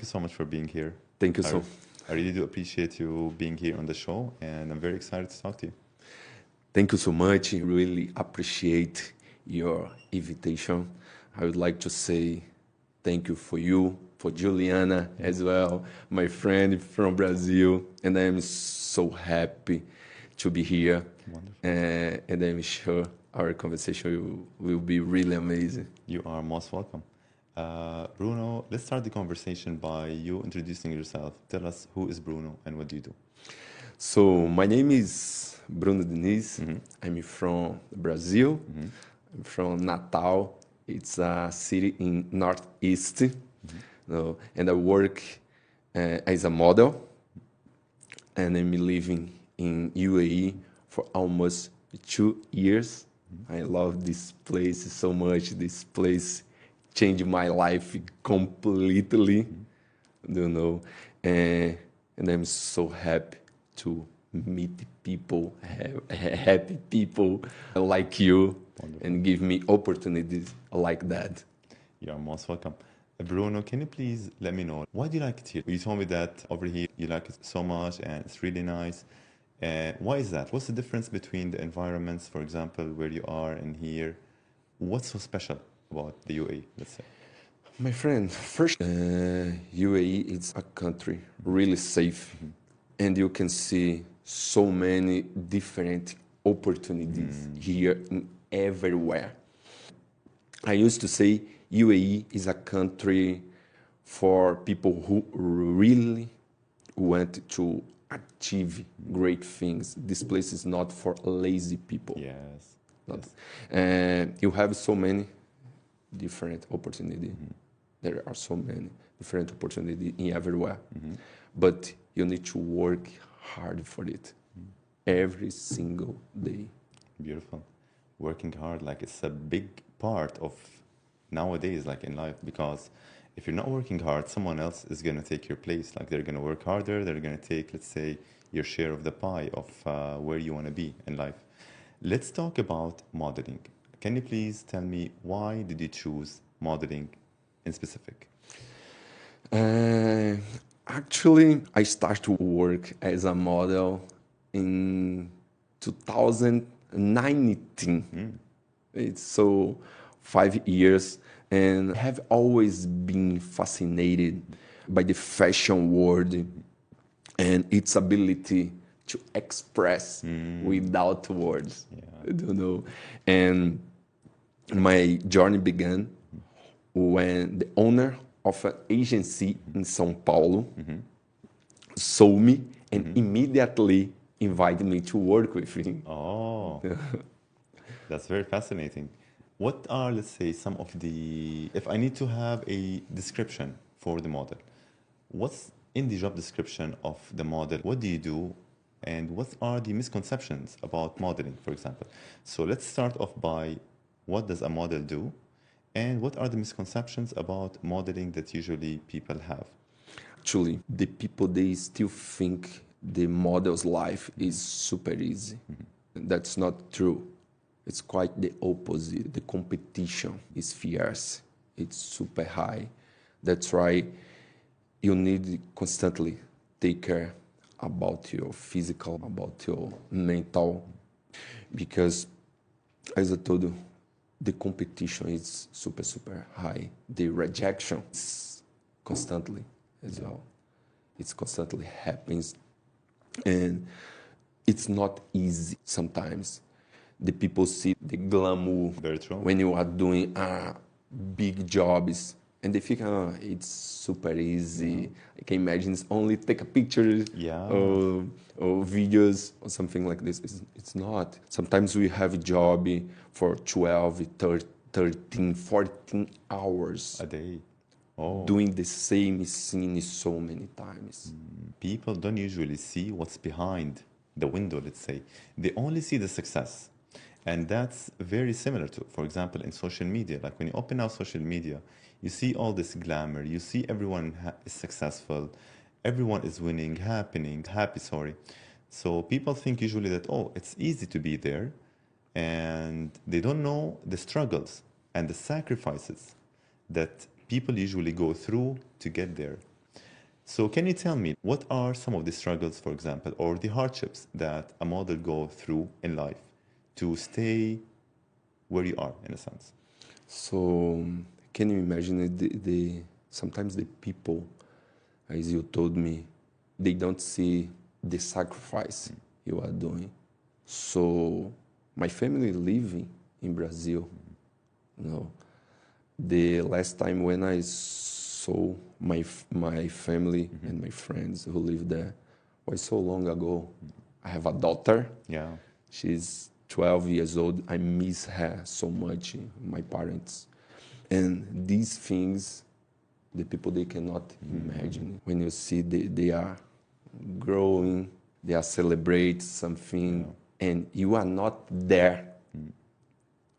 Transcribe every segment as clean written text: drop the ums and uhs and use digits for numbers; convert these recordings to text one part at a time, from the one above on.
so much for being here. Thank you so. I really do appreciate you being here on the show, and I'm very excited to talk to you. Thank you so much. I really appreciate your invitation. I would like to say thank you for Juliana as well, my friend from Brazil, and I am so happy to be here. Wonderful. And I'm sure our conversation will be really amazing. You are most welcome. Bruno, let's start the conversation by you introducing yourself. Tell us, who is Bruno and what do you do? So my name is Bruno Diniz. I'm from Brazil. I'm from Natal. It's a city in Northeast. And I work as a model. And I'm living in UAE for almost 2 years. I love this place so much. This place changed my life completely, and I'm so happy to meet people, happy people like you. Wonderful. And give me opportunities like that. You're most welcome. Bruno, can you please let me know, why do you like it here? You told me that over here you like it so much and it's really nice. Why is that? What's the difference between the environments, for example, where you are and here? What's so special about the UAE, let's say? My friend, first, UAE is a country really safe. And you can see so many different opportunities here and everywhere. I used to say UAE is a country for people who really want to achieve great things. This place is not for lazy people. Yes. And you have so many different opportunities. There are so many different opportunities in everywhere. But you need to work hard for it every single day. Beautiful. Working hard, like it's a big part of nowadays, like in life, because if you're not working hard, someone else is going to take your place. Like they're going to work harder. They're going to take, let's say, your share of the pie of where you want to be in life. Let's talk about modeling. Can you please tell me, why did you choose modeling in specific? Actually, I started to work as a model in 2019. It's so 5 years, and I have always been fascinated by the fashion world and its ability to express without words. I don't know. And my journey began when the owner of an agency in São Paulo saw me and immediately invited me to work with him. Oh, that's very fascinating. What are, let's say, some of the, if I need to have a description for the model, what's in the job description of the model? What do you do? And what are the misconceptions about modeling, for example? So let's start off by, what does a model do? And what are the misconceptions about modeling that usually people have? Actually, the people, they still think the model's life is super easy. That's not true. It's quite the opposite. The competition is fierce. It's super high. That's why you need to constantly take care about your physical, about your mental. Because, as I told you, the competition is super, super high. The rejection is constantly as well. It constantly happens. And it's not easy sometimes. The people see the glamour when you are doing big jobs, and they think, it's super easy. I can imagine it's only take a picture or videos or something like this. It's not. Sometimes we have a job for 12, 13, 14 hours a day. Doing the same scene so many times. People don't usually see what's behind the window, let's say. They only see the success. And that's very similar to, for example, in social media. Like when you open up social media, you see all this glamour. You see everyone is successful. Everyone is winning, happy. So people think usually that, it's easy to be there. And they don't know the struggles and the sacrifices that people usually go through to get there. So can you tell me what are some of the struggles, for example, or the hardships that a model go through in life to stay where you are, in a sense? So can you imagine it, the sometimes the people, as you told me, they don't see the sacrifice you are doing. So my family living in Brazil, you know, the last time when I saw my family and my friends who live there was so long ago. I have a daughter. Yeah. She's 12 years old. I miss her so much, my parents. And these things, the people, they cannot imagine. When you see they are growing, they are celebrate something, and you are not there.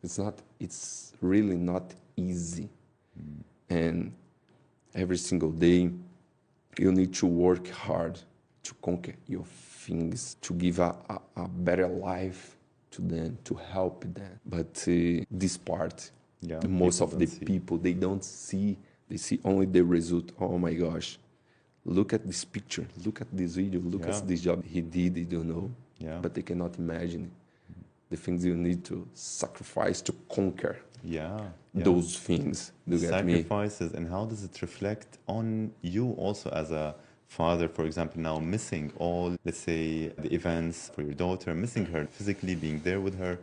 It's really not easy. And every single day, you need to work hard to conquer your things, to give a better life to them, to help them. But this part, most of the people, they don't see. They see only the result. Oh my gosh, look at this picture, look at this video, look at this job he did, you know. But they cannot imagine the things you need to sacrifice to conquer those things. Do you get me? Sacrifices, and how does it reflect on you also as a father, for example, now missing all, let's say, the events for your daughter, missing her physically, being there with her?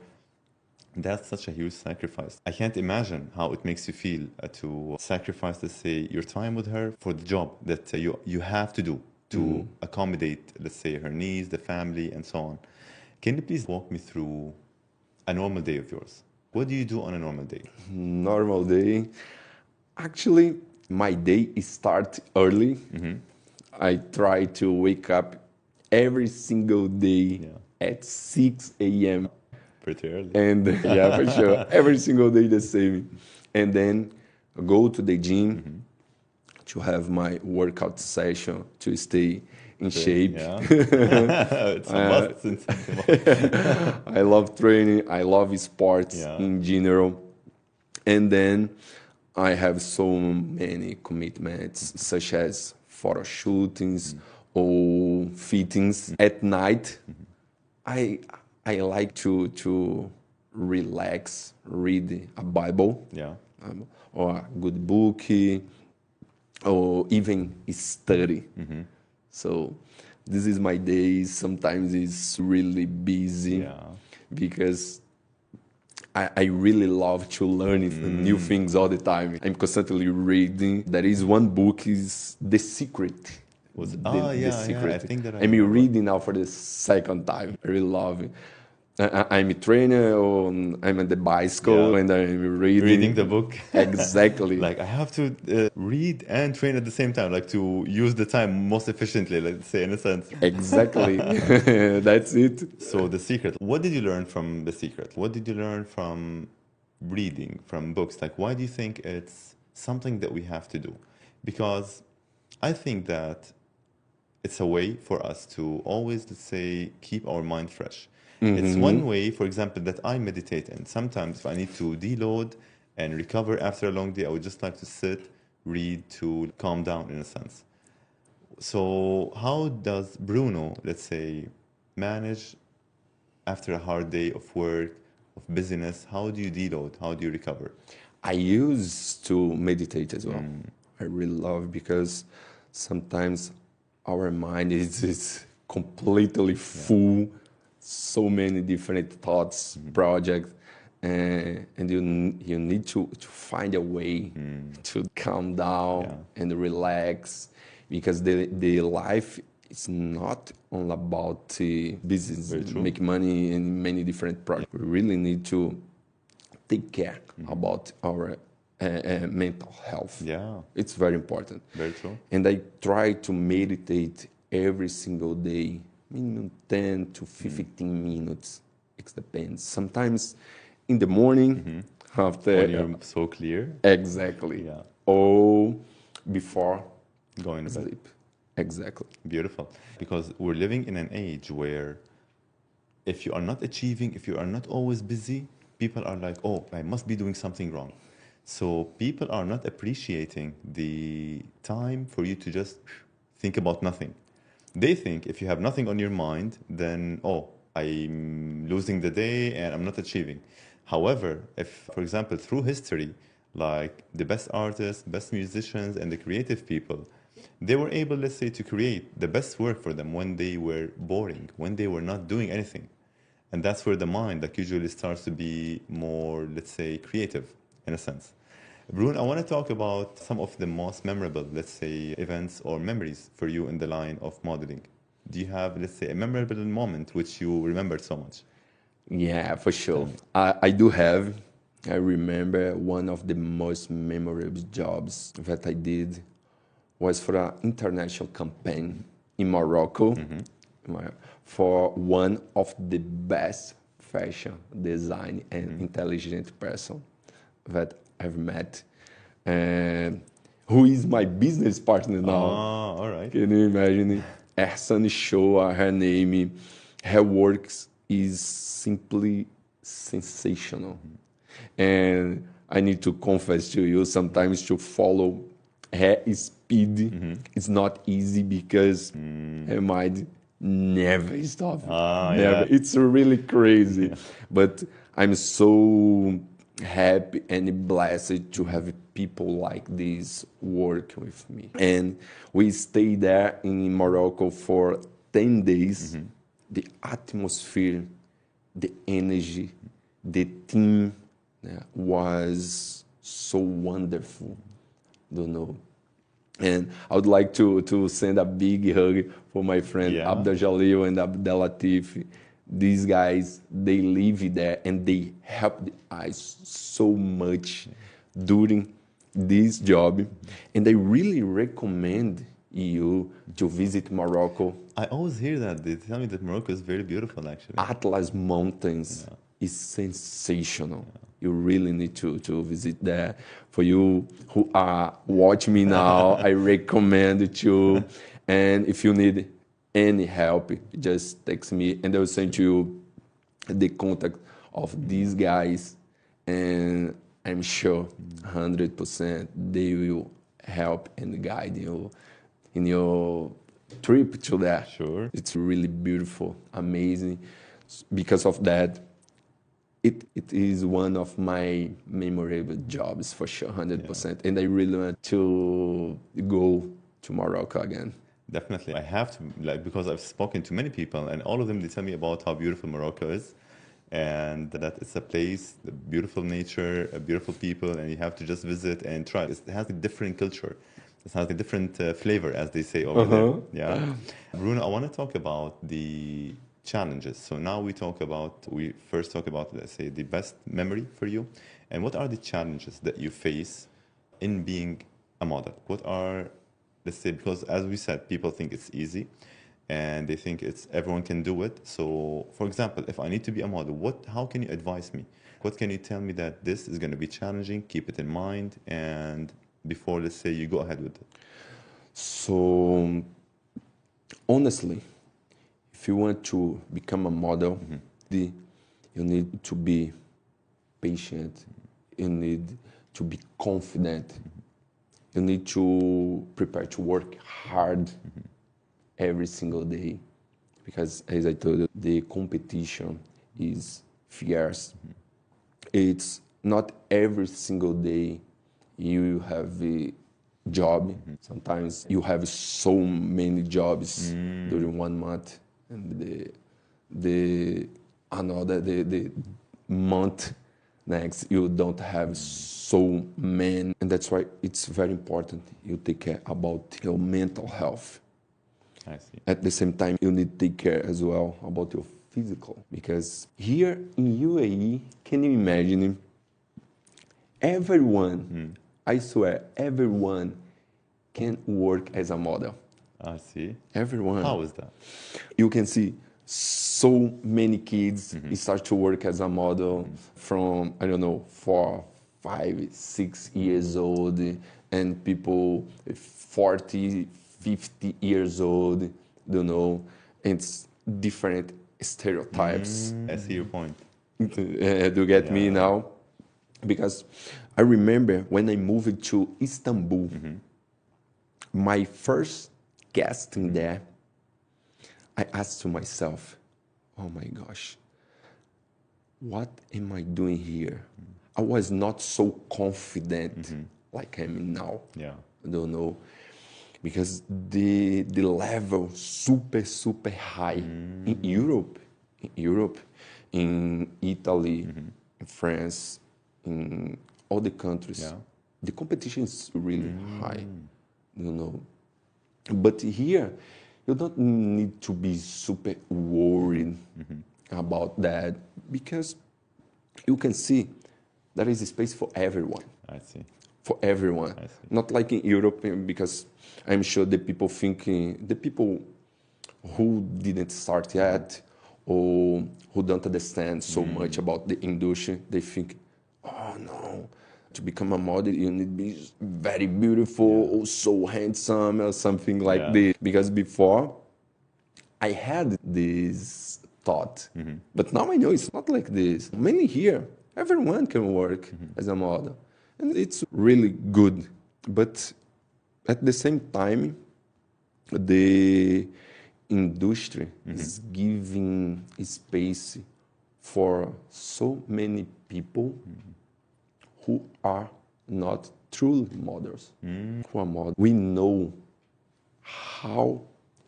That's such a huge sacrifice. I can't imagine how it makes you feel to sacrifice, let's say, your time with her for the job that you have to do to accommodate, let's say, her needs, the family, and so on. Can you please walk me through a normal day of yours? What do you do on a normal day? Normal day. Actually, my day starts early. I try to wake up every single day at 6 a.m. Pretty early. And yeah, for sure. Every single day the same. And then go to the gym to have my workout session to stay in shape. It's a must. I love training. I love sports in general. And then I have so many commitments, such as photo shootings or fittings. At night, I like to relax, read a Bible, or a good book, or even study. So this is my day. Sometimes it's really busy because I really love to learn new things all the time. I'm constantly reading. There is one book, is The Secret. The Secret. I think that I'm reading now for the second time. I really love it. I'm a trainer, or I'm at the bicycle, and I'm reading the book. Exactly. Like I have to read and train at the same time, like to use the time most efficiently, let's say, in a sense. Exactly. That's it. So The Secret. What did you learn from The Secret? What did you learn from reading, from books? Like, why do you think it's something that we have to do? Because I think that it's a way for us to always, let's say, keep our mind fresh. It's one way, for example, that I meditate in. Sometimes if I need to deload and recover after a long day, I would just like to sit, read, to calm down in a sense. So how does Bruno, let's say, manage after a hard day of work, of busyness? How do you deload? How do you recover? I used to meditate as well. I really love, because sometimes our mind is completely full, so many different thoughts, projects, and you need to find a way to calm down and relax, because the life is not all about business, make money in many different projects. We really need to take care about our mental health. It's very important. Very true. And I try to meditate every single day, minimum 10 to 15 minutes. It depends. Sometimes in the morning, after when you're so clear. Exactly. Or before going to bed. sleep. Exactly. Beautiful. Because we're living in an age where if you are not achieving, if you are not always busy, people are like, oh, I must be doing something wrong. So people are not appreciating the time for you to just think about nothing. They think if you have nothing on your mind, then, oh, I'm losing the day and I'm not achieving. However, if, for example, through history, like the best artists, best musicians, and the creative people, they were able, let's say, to create the best work for them when they were boring, when they were not doing anything. And that's where the mind like usually starts to be more, let's say, creative in a sense. Brun, I want to talk about some of the most memorable, let's say, events or memories for you in the line of modeling. Do you have, let's say, a memorable moment which you remember so much? Yeah, for sure. I do have. I remember one of the most memorable jobs that I did was for an international campaign in Morocco for one of the best fashion design and intelligent person that I've met, and who is my business partner now. Oh, all right. Can you imagine? Ehsan Shoa, her name, her works is simply sensational. And I need to confess to you, sometimes to follow her speed is not easy because her mind never stops. Never. Yeah. It's really crazy. But I'm so happy and blessed to have people like this work with me. And we stayed there in Morocco for 10 days. The atmosphere, the energy, the team was so wonderful. Don't know. And I would like to send a big hug for my friend Abdel Jalil and Abdel Latif. These guys, they live there and they helped us so much during this job. And I really recommend you to visit Morocco. I always hear that. They tell me that Morocco is very beautiful, actually. Atlas Mountains is sensational. You really need to visit there. For you who are watching me now, I recommend you. And if you need any help, just text me and I'll send you the contact of these guys. And I'm sure 100% they will help and guide you in your trip to there. Sure. It's really beautiful, amazing. Because of that, it is one of my memorable jobs for sure, 100%. And I really want to go to Morocco again. Definitely. I have to, like, because I've spoken to many people and all of them, they tell me about how beautiful Morocco is and that it's a place, the beautiful nature, beautiful people, and you have to just visit and try. It has a different culture. It has a different flavor, as they say over there. Yeah. Bruno, I want to talk about the challenges. So now we first talk about, let's say, the best memory for you. And what are the challenges that you face in being a model? What are, let's say, because as we said, people think it's easy and they think everyone can do it. So, for example, if I need to be a model, how can you advise me? What can you tell me that this is going to be challenging? Keep it in mind, and before, let's say, you go ahead with it. So, honestly, if you want to become a model, you need to be patient. You need to be confident. You need to prepare to work hard every single day. Because, as I told you, the competition is fierce. It's not every single day you have a job. Sometimes you have so many jobs during 1 month. And the month next, you don't have so many. And that's why it's very important you take care about your mental health. I see. At the same time, you need to take care as well about your physical. Because here in UAE, can you imagine, everyone, I swear, everyone can work as a model. I see. Everyone. How is that? You can see so many kids start to work as a model from, 4, 5, 6 years old, and people 40, 50 years old, it's different stereotypes. I see your point. Do you get me now? Because I remember when I moved to Istanbul, my first casting there, I asked to myself, oh my gosh, what am I doing here? I was not so confident like I am now. Yeah. I don't know. Because the level super high in Europe, in Italy, in France, in all the countries. Yeah. The competition is really high, you know. But here, you don't need to be super worried about that because you can see there is a space for everyone. I see. For everyone. I see. Not like in Europe, because I'm sure the people thinking, the people who didn't start yet or who don't understand so much about the industry, they think, oh no, to become a model, you need to be very beautiful or so handsome or something like this. Because before, I had this thought, but now I know it's not like this. Mainly here, everyone can work as a model. And it's really good. But at the same time, the industry is giving space for so many people who are not true models. Who are models. We know how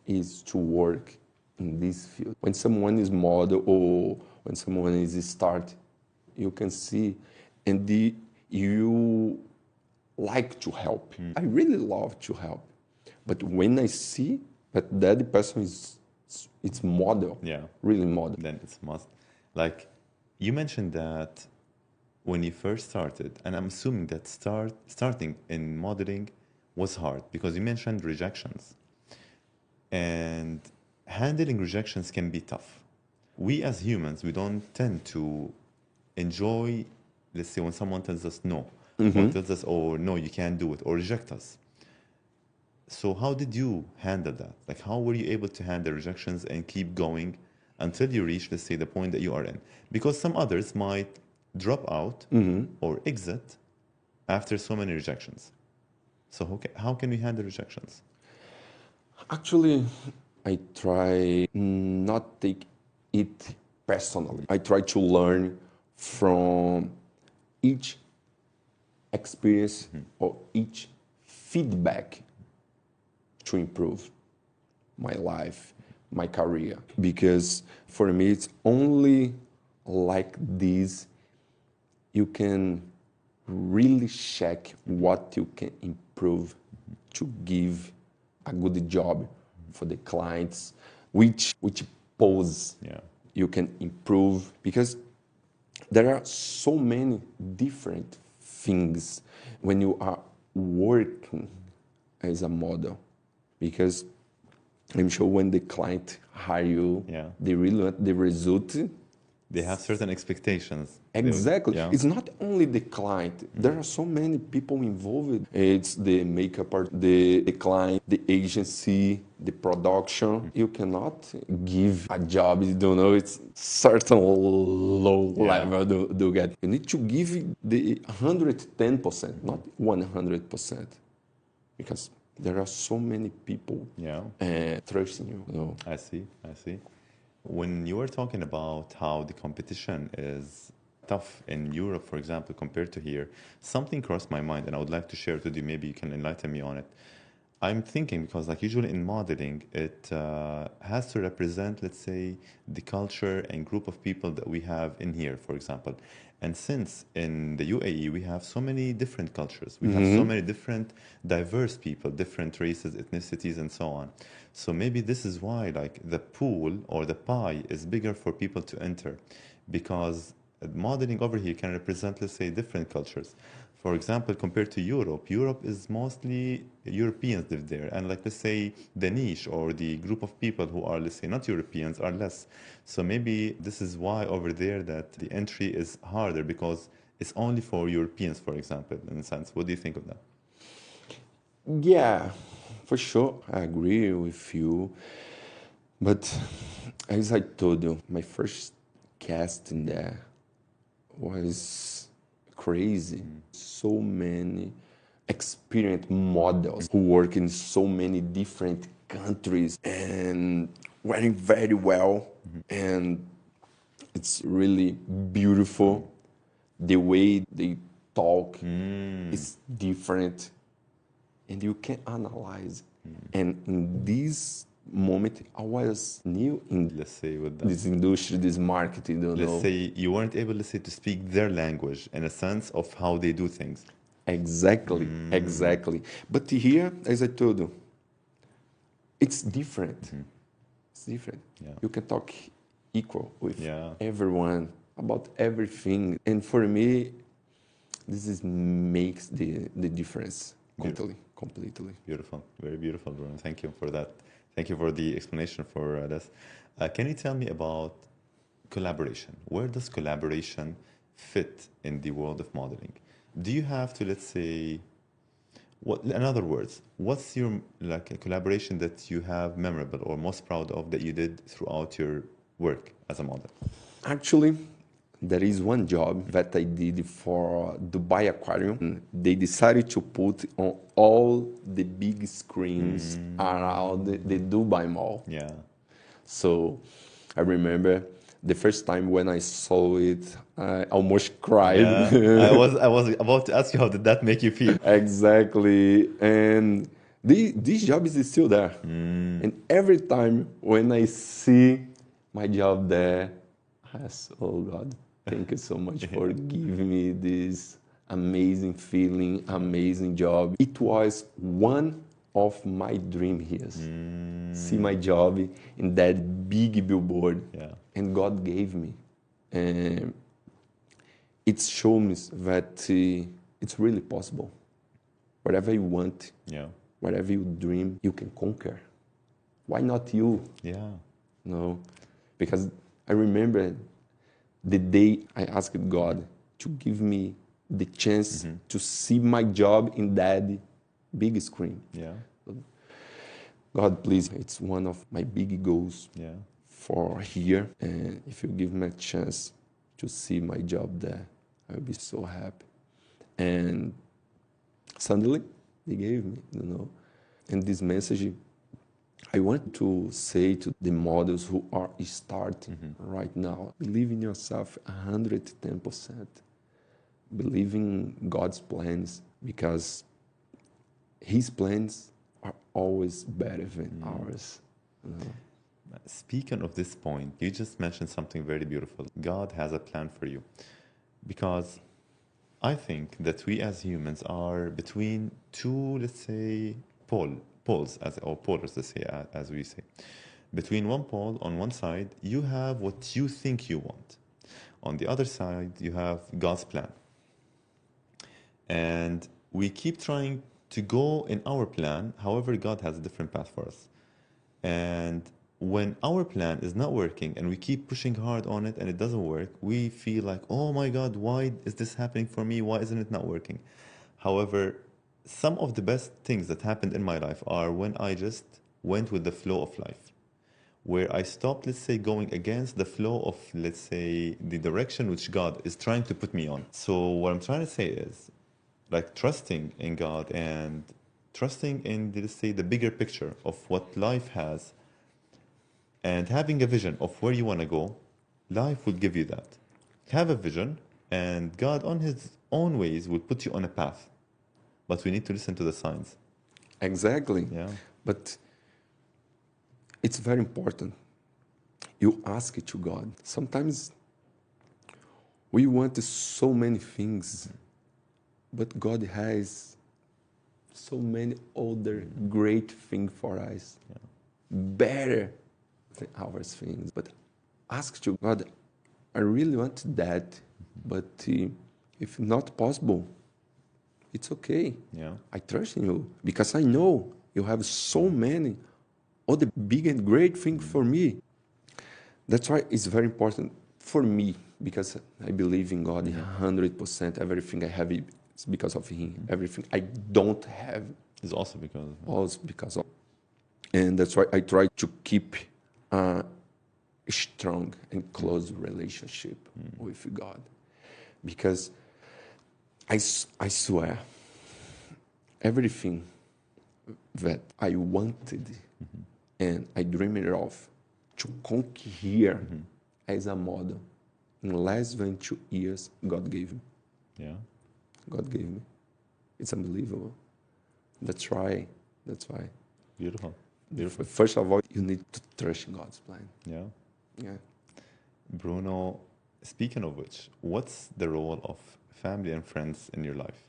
is to work in this field. When someone is model or when someone is start, you can see, and you like to help. I really love to help. But when I see that the person is it's model, really model. Then it's must. Like you mentioned that when you first started, and I'm assuming that starting in modeling was hard because you mentioned rejections. And handling rejections can be tough. We as humans, we don't tend to enjoy, let's say, when someone tells us no, or tells us, oh, no, you can't do it, or reject us. So how did you handle that? Like, how were you able to handle rejections and keep going until you reach, let's say, the point that you are in? Because some others might drop out or exit after so many rejections. So how can we handle rejections? Actually, I try not take it personally. I try to learn from each experience or each feedback to improve my life, my career. Because for me, it's only like this you can really check what you can improve to give a good job for the clients, which pose you can improve, because there are so many different things when you are working as a model, because I'm sure when the client hire you, they really want the result. They have certain expectations. Exactly. It's not only the client. There are so many people involved. It's the makeup art, the client, the agency, the production. You cannot give a job, you don't know, it's certain low level to get. You need to give the 110%, not 100%. Because there are so many people trusting you. I see. When you were talking about how the competition is tough in Europe, for example, compared to here, something crossed my mind and I would like to share it with you. Maybe you can enlighten me on it. I'm thinking because like usually in modeling, it has to represent, let's say, the culture and group of people that we have in here, for example. And since in the UAE, we have so many different cultures, we have so many different diverse people, different races, ethnicities, and so on. So maybe this is why like the pool or the pie is bigger for people to enter, because modeling over here can represent, let's say, different cultures. For example, compared to Europe, Europe is mostly Europeans live there. And like, let's say, the niche or the group of people who are, let's say, not Europeans are less. So maybe this is why over there that the entry is harder because it's only for Europeans, for example, in a sense. What do you think of that? Yeah, for sure. I agree with you. But as I told you, my first casting there was crazy. So many experienced models who work in so many different countries and wearing very well. And it's really beautiful. The way they talk is different. And you can analyze. And in this moment, I was new in Let's say with them. this industry, this marketing, you know. Let's say you weren't able, let's say, to speak their language in a sense of how they do things. Exactly, exactly. But here, as I told you, it's different. It's different. Yeah. You can talk equal with Yeah. everyone about everything. And for me, makes the difference completely. Beautiful, very beautiful, Bruno. Thank you for that. Thank you for the explanation for this. Can you tell me about collaboration? Where does collaboration fit in the world of modeling? Do you have to, let's say, in other words, what's your like a collaboration that you have memorable or most proud of that you did throughout your work as a model? Actually, there is one job that I did for Dubai Aquarium. They decided to put on all the big screens around the Dubai Mall. Yeah. So I remember the first time when I saw it, I almost cried. Yeah. I was about to ask you, how did that make you feel? Exactly. And this job is still there. And every time when I see my job there, I say, oh God, thank you so much for giving me this amazing feeling, amazing job. It was one of my dream years. See my job in that big billboard. Yeah. And God gave me. And it shows me that it's really possible. Whatever you want, Yeah. whatever you dream, you can conquer. Why not you? Yeah. No, because I remember the day I asked God to give me the chance to see my job in that big screen. Yeah. God, please, it's one of my big goals Yeah. for here. And if you give me a chance to see my job there, I'll be so happy. And suddenly, they gave me, And this message, I want to say to the models who are starting right now, believe in yourself 110%. Believe in God's plans, because His plans are always better than ours. Speaking of this point, you just mentioned something very beautiful. God has a plan for you. Because I think that we as humans are between two, let's say, poles, or polars, let's say, as we say. Between one pole, on one side, you have what you think you want. On the other side, you have God's plan. And we keep trying to go in our plan, however, God has a different path for us. And when our plan is not working and we keep pushing hard on it and it doesn't work, we feel like, oh my God, why is this happening for me? Why isn't it not working? However, some of the best things that happened in my life are when I just went with the flow of life, where I stopped, let's say, going against the flow of, let's say, the direction which God is trying to put me on. So what I'm trying to say is, like, trusting in God and trusting in, let's say, the bigger picture of what life has, and having a vision of where you want to go, life will give you that. Have a vision, and God, on His own ways, will put you on a path. But we need to listen to the signs. Exactly. Yeah. But it's very important. You ask it to God. Sometimes we want so many things, but God has so many other great things for us. Yeah. Better than our things. But ask to God, I really want that, but if not possible, it's okay. Yeah. I trust in you, because I know you have so many other big and great things for me. That's why it's very important for me, because I believe in God 100%. Everything I have is because of Him. Everything I don't have It's also because also because of. And that's why I try to keep a strong and close relationship with God. Because I swear, everything that I wanted and I dreamed it of to conquer here as a model. In less than 2 years, God gave me. Yeah. God gave me. It's unbelievable. That's why. Beautiful. Beautiful. First of all, you need to trust in God's plan. Yeah. Yeah. Bruno, speaking of which, what's the role of family and friends in your life?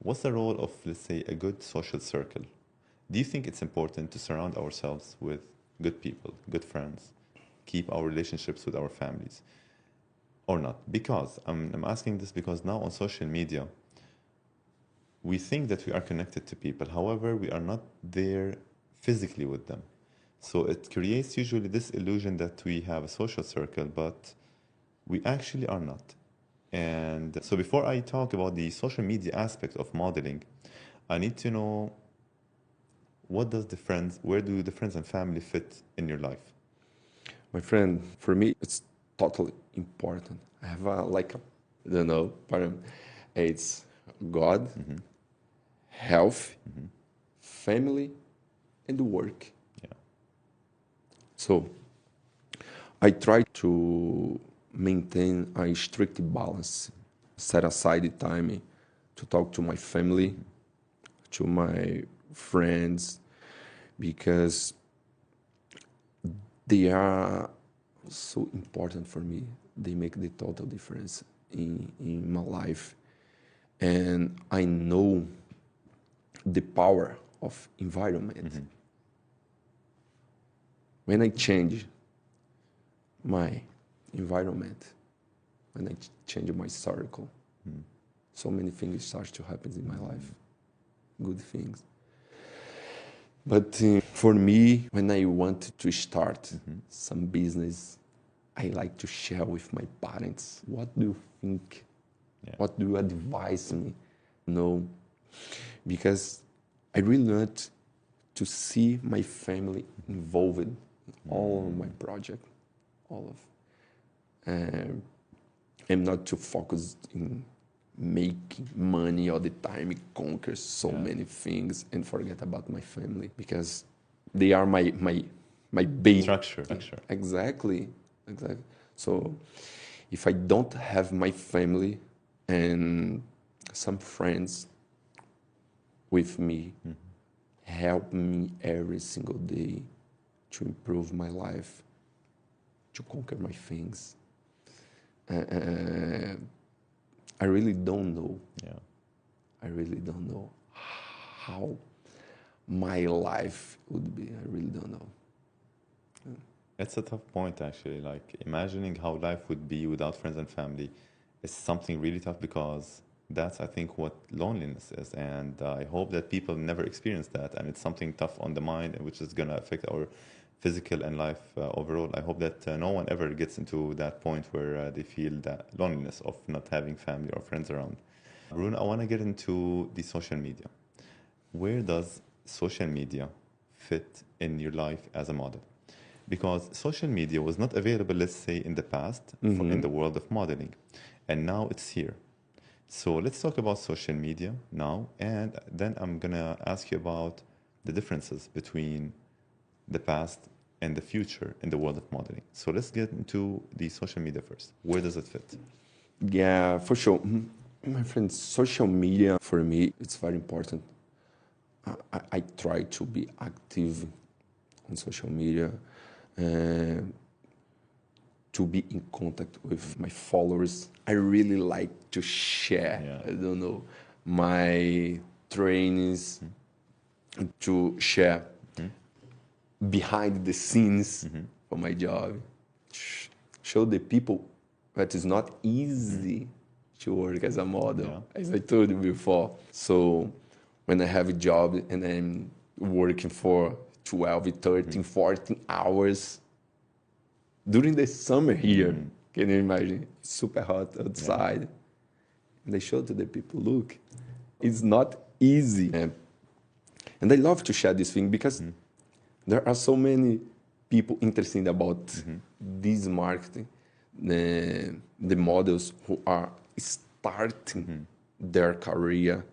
What's the role of, let's say, a good social circle? Do you think it's important to surround ourselves with good people, good friends, keep our relationships with our families, or not? Because I'm asking this because now on social media, we think that we are connected to people. However, we are not there physically with them. So it creates usually this illusion that we have a social circle, but we actually are not. And so before I talk about the social media aspect of modeling, I need to know where do the friends and family fit in your life? My friend, for me, it's totally important. I have it's God, health, family, and work. Yeah. So I try to maintain a strict balance, set aside the time to talk to my family, to my friends, because they are so important for me. They make the total difference in my life. And I know the power of environment. When I change my environment, when I change my circle, so many things start to happen in my life, good things. But for me, when I want to start some business, I like to share with my parents. What do you think? Yeah. What do you advise me? No, because I really want to see my family involved in all of my project, all of. I'm not too focused in making money all the time, conquer so many things, and forget about my family, because they are my base Structure. Exactly. So if I don't have my family and some friends with me, help me every single day to improve my life, to conquer my things, I really don't know. Yeah. I really don't know how my life would be. I really don't know. It's a tough point, actually. Like, imagining how life would be without friends and family is something really tough, because that's, I think, what loneliness is. And I hope that people never experience that. And it's something tough on the mind, which is going to affect our physical and life overall. I hope that no one ever gets into that point where they feel that loneliness of not having family or friends around. Bruno, I want to get into the social media. Where does social media fit in your life as a model? Because social media was not available, let's say, in the past in the world of modeling, and now it's here. So let's talk about social media now, and then I'm gonna ask you about the differences between the past and the future in the world of modeling. So let's get into the social media first. Where does it fit? Yeah, for sure. My friend, social media, for me, it's very important. I try to be active on social media, to be in contact with my followers. I really like to share, my trainings, to share behind the scenes for my job. Show the people that it's not easy to work as a model, as I told you before. So when I have a job and I'm working for 12, 13, 14 hours during the summer here, can you imagine? It's super hot outside. And I show to the people, look, it's not easy. And I love to share this thing because there are so many people interested about this marketing, the models who are starting their career,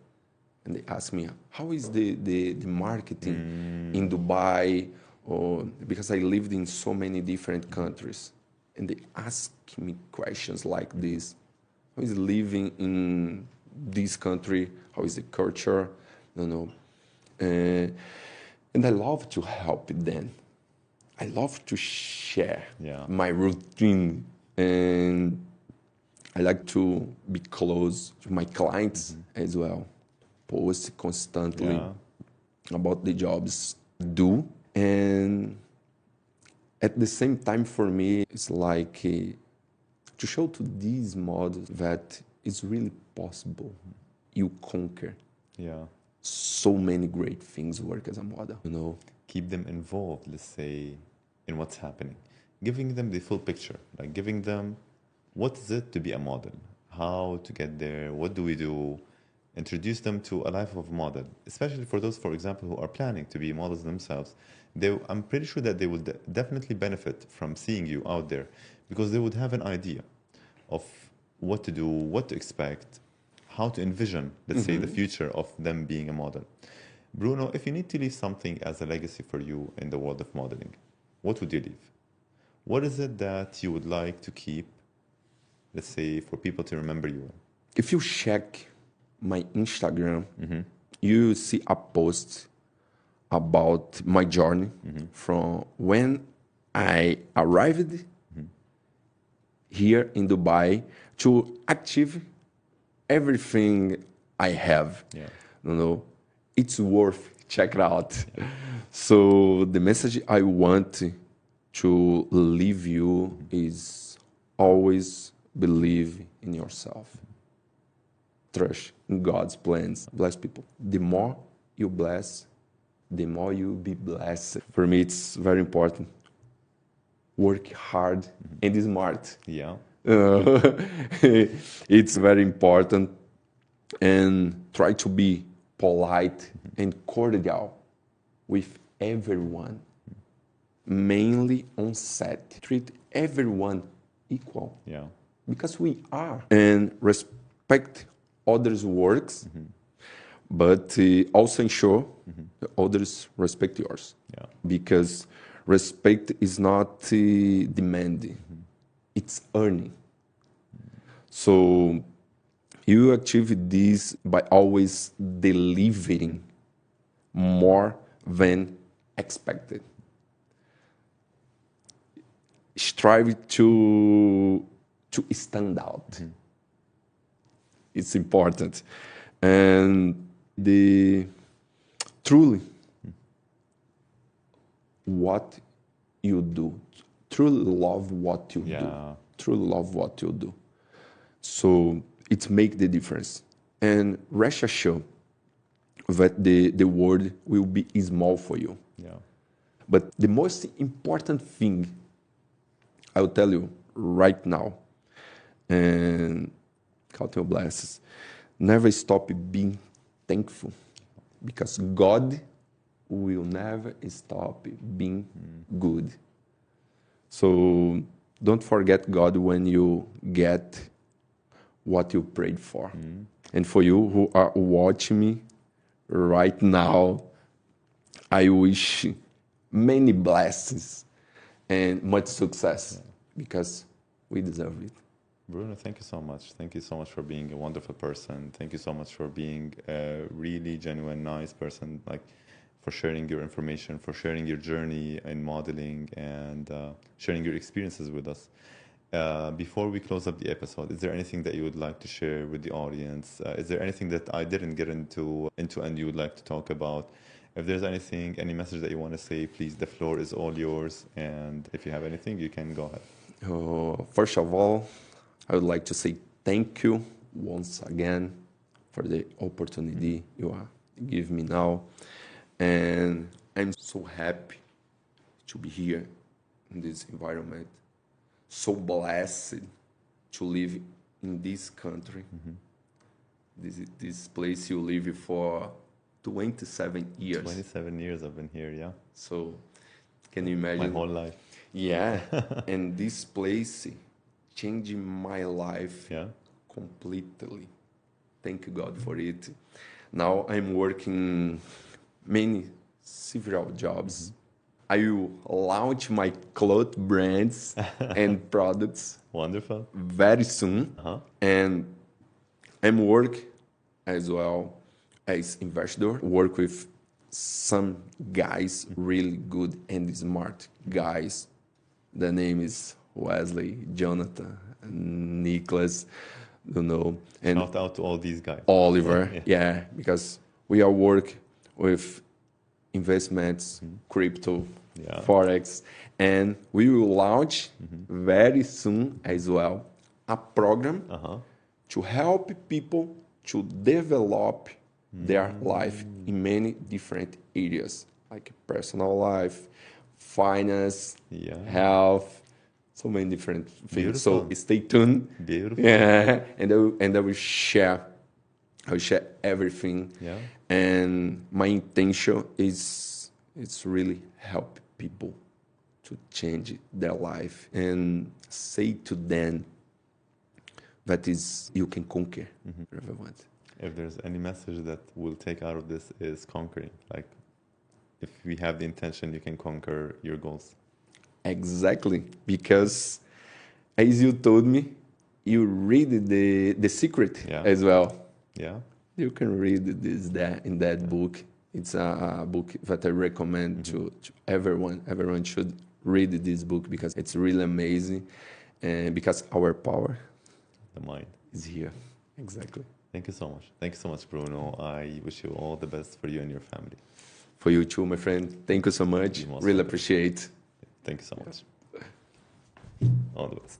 and they ask me, how is the marketing in Dubai or because I lived in so many different countries, and they ask me questions like this: how is living in this country? How is the culture? You know, and I love to help them. I love to share my routine, and I like to be close to my clients as well. Post constantly about the jobs do, and at the same time for me it's like to show to these models that it's really possible. You conquer so many great things work as a model, you know. Keep them involved, let's say, in what's happening, giving them the full picture, like giving them what is it to be a model, how to get there, what do we do, introduce them to a life of a model, especially for those, for example, who are planning to be models themselves. I'm pretty sure that they would definitely benefit from seeing you out there, because they would have an idea of what to do, what to expect, how to envision, let's say, the future of them being a model. Bruno, if you need to leave something as a legacy for you in the world of modeling, what would you leave? What is it that you would like to keep, let's say, for people to remember you? If you check my Instagram, you see a post about my journey from when I arrived here in Dubai to achieve everything I have. You know, it's worth check it out. So the message I want to leave you is always believe in yourself. Trust in God's plans. Bless people. The more you bless, the more you'll be blessed. For me, it's very important. Work hard and smart. It's very important. And try to be polite and cordial with everyone. Mainly on set. Treat everyone equal. Because we are. And respect others' works, but also ensure that others respect yours. Because respect is not demanding, it's earning. So you achieve this by always delivering more than expected. Strive to stand out. It's important. And truly what you do, truly love what you do, truly love what you do. So it makes the difference. And rest assured that the world will be small for you. But the most important thing I'll tell you right now, and count your blessings, never stop being thankful, because God will never stop being good. So don't forget God when you get what you prayed for. And for you who are watching me right now, I wish many blessings and much success, because we deserve it. Bruno, thank you so much. Thank you so much for being a wonderful person. Thank you so much for being a really genuine, nice person, like for sharing your information, for sharing your journey in modeling, and sharing your experiences with us. Before we close up the episode, is there anything that you would like to share with the audience? Is there anything that I didn't get into and you would like to talk about? If there's anything, any message that you want to say, please, the floor is all yours. And if you have anything, you can go ahead. First of all, I would like to say thank you once again for the opportunity you give me now. And I'm so happy to be here in this environment. So blessed to live in this country. This place you live for 27 years. 27 years I've been here, So can you imagine? My whole life. Yeah. And this place changed my life completely. Thank God for it. Now I'm working several jobs, I will launch my cloth brands and products Wonderful. very soon. And I'm work as well as investor, work with some guys, really good and smart guys. The name is Wesley, Jonathan, Nicholas, and Shout out to all these guys. Oliver. Yeah, because we are work with investments, crypto, forex, and we will launch very soon as well a program to help people to develop their life in many different areas, like personal life, finance, health, so many different things. Beautiful. So stay tuned. Beautiful. Yeah, and I will share everything. Yeah. And my intention is it's really help people to change their life and say to them that is you can conquer whatever you want. If there's any message that we'll take out of this is conquering. Like, if we have the intention, you can conquer your goals. Exactly, because as you told me, you read the secret as well. Yeah. You can read this in that book. It's a book that I recommend to everyone. Everyone should read this book because it's really amazing, and because our power, The mind. is here. Exactly. Thank you so much. Thank you so much, Bruno. I wish you all the best for you and your family. For you too, my friend. Thank you so much. You're most Really welcome. appreciate. Thank you so much. All the best.